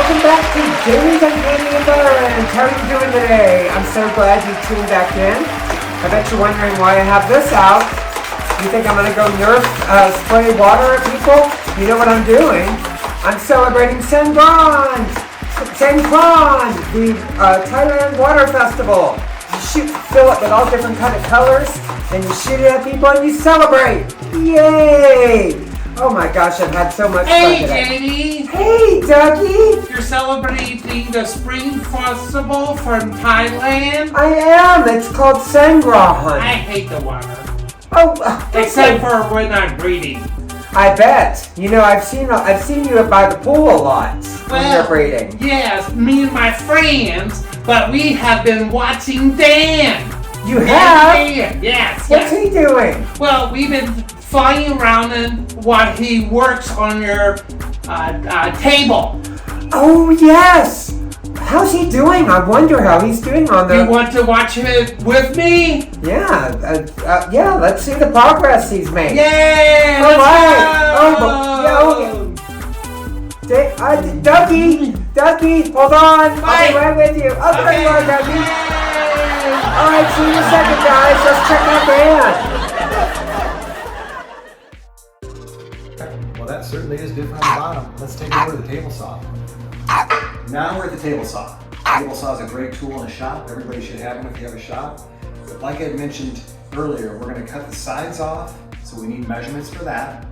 welcome back to Jamie's Uncanny Environs. How are you doing today? I'm so glad you tuned back in. I bet you're wondering why I have this out. You think I'm going to go nerf spray water at people? You know what I'm doing? I'm celebrating Sengkran, the Thailand Water Festival. You fill it with all different kind of colors, and you shoot it at people and you celebrate. Yay! Oh my gosh, I've had so much fun today. Hey, Jamie! Hey, Dougie! You're celebrating the Spring Festival from Thailand? I am! It's called Sengkran. I hate the water. Oh, Except for when I'm breeding. I bet. You know, I've seen you by the pool a lot when you're breeding. Yes, me and my friends, but we have been watching Dan. You have? Dan. Yes. What's he doing? Well, we've been flying around and what he works on your table. Oh, yes! How's he doing? I wonder how he's doing on the... You want to watch it with me? Yeah, yeah, let's see the progress he's made. Yay! All Let's right. Dougie, hold on. I'll be right with you. Oh, there you are, Dougie. All right, see you in a second, guys. Let's check out Dan. Well, that certainly is different on the bottom. Let's take over the table saw. Now we're at the table saw. Table saw is a great tool in a shop. Everybody should have one if you have a shop. But like I mentioned earlier, we're going to cut the sides off, so we need measurements for that.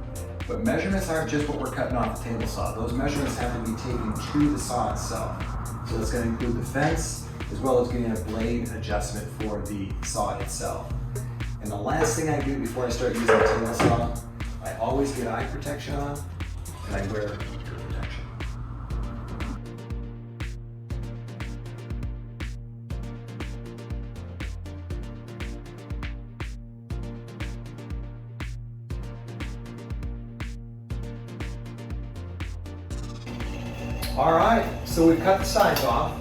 But measurements aren't just what we're cutting off the table saw. Those measurements have to be taken to the saw itself. So it's going to include the fence, as well as getting a blade adjustment for the saw itself. And the last thing I do before I start using the table saw, I always get eye protection on, and I wear ear protection. All right, so we've cut the sides off.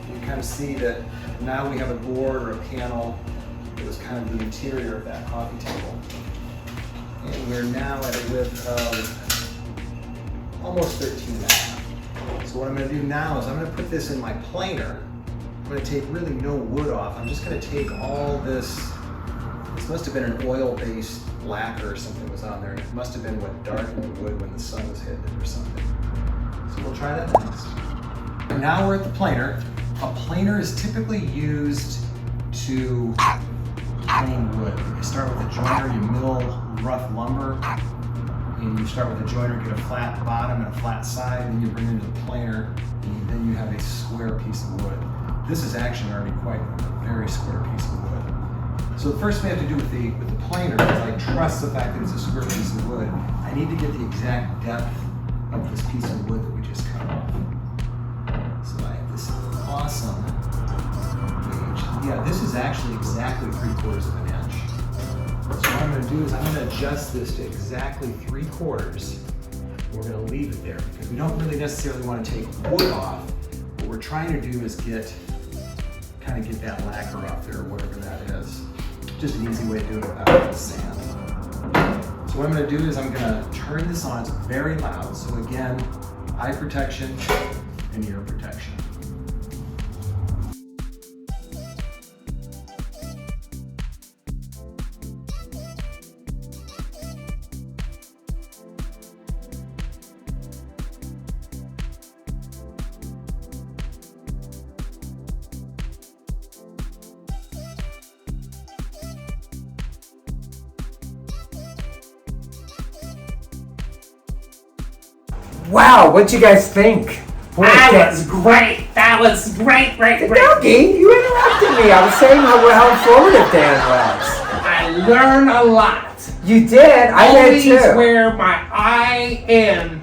You kind of see that now we have a board or a panel that was kind of the interior of that coffee table. And we're now at a width of almost 13.5. So what I'm going to do now is I'm going to put this in my planer. I'm going to take really no wood off. I'm just going to take all this. This must have been an oil-based lacquer or something was on there. It must have been what darkened the wood when the sun was hitting it or something. So we'll try that next. Now we're at the planer. A planer is typically used to plane wood. You start with a joiner, you mill rough lumber, and you start with a joiner, get a flat bottom and a flat side, then you bring it into the planer, and then you have a square piece of wood. This is actually already quite a very square piece of wood. So the first thing I have to do with the planer is I trust the fact that it's a square piece of wood. I need to get the exact depth of this piece of wood that we just cut off. So I have this awesome gauge. Yeah, this is actually exactly 3/4 of an inch. So what I'm going to do is I'm going to adjust this to exactly 3/4. We're going to leave it there because we don't really necessarily want to take wood off. What we're trying to do is kind of get that lacquer off there or whatever that is. Just an easy way to do it without the sand. So what I'm going to do is I'm going to turn this on. It's very loud. So again, eye protection and ear protection. Wow, what'd you guys think? Boy, That was great. That was great. Dougie, you interrupted me. I was saying how informative Dan was. I learned a lot. You did? I did too. Always wear my eye and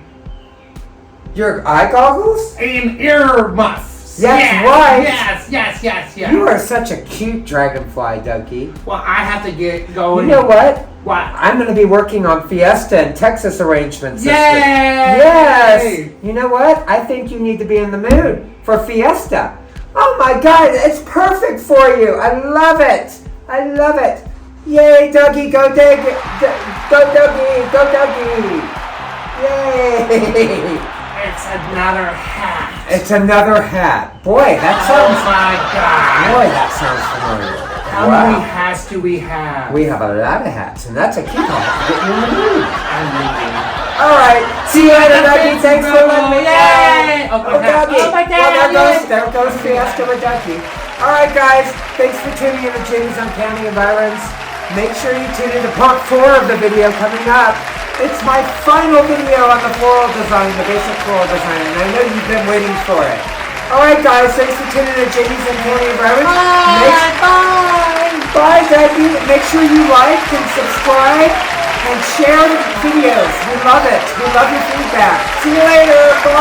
Your eye goggles? ear muffs. That's right. Yes. You are such a cute dragonfly, Dougie. Well, I have to get You going. know what? What? I'm going to be working on Fiesta and Texas arrangements this Yay! week. Yes! You know what? I think you need to be in the mood for Fiesta. Oh my God, it's perfect for you. I love it. Yay, Dougie, go Dougie. Go Dougie. Yay! It's It's another hat. It's another hat. Boy, that Oh sounds. my God. Boy, that sounds familiar. How many hats do we have? We have a lot of hats, and that's a key hat to get you in the mood. I'm leaving. All right. See you later, Dougie. Thanks for letting me Yay! know. Oh, my God. Dougie. Oh, my Well, God. there goes Fiesta with Dougie. All right, guys. Thanks for tuning in to Jamie's Uncanny Environs. Make sure you tune in to part 4 of the video coming up. It's my final video on the floral design, the basic floral design, and I know you've been waiting for it. All right, guys. Thanks for tuning in to Jamie's Uncanny Environs. Bye, Dougie. Make sure you like and subscribe and share the videos. We love it. We love your feedback. See you later. Bye.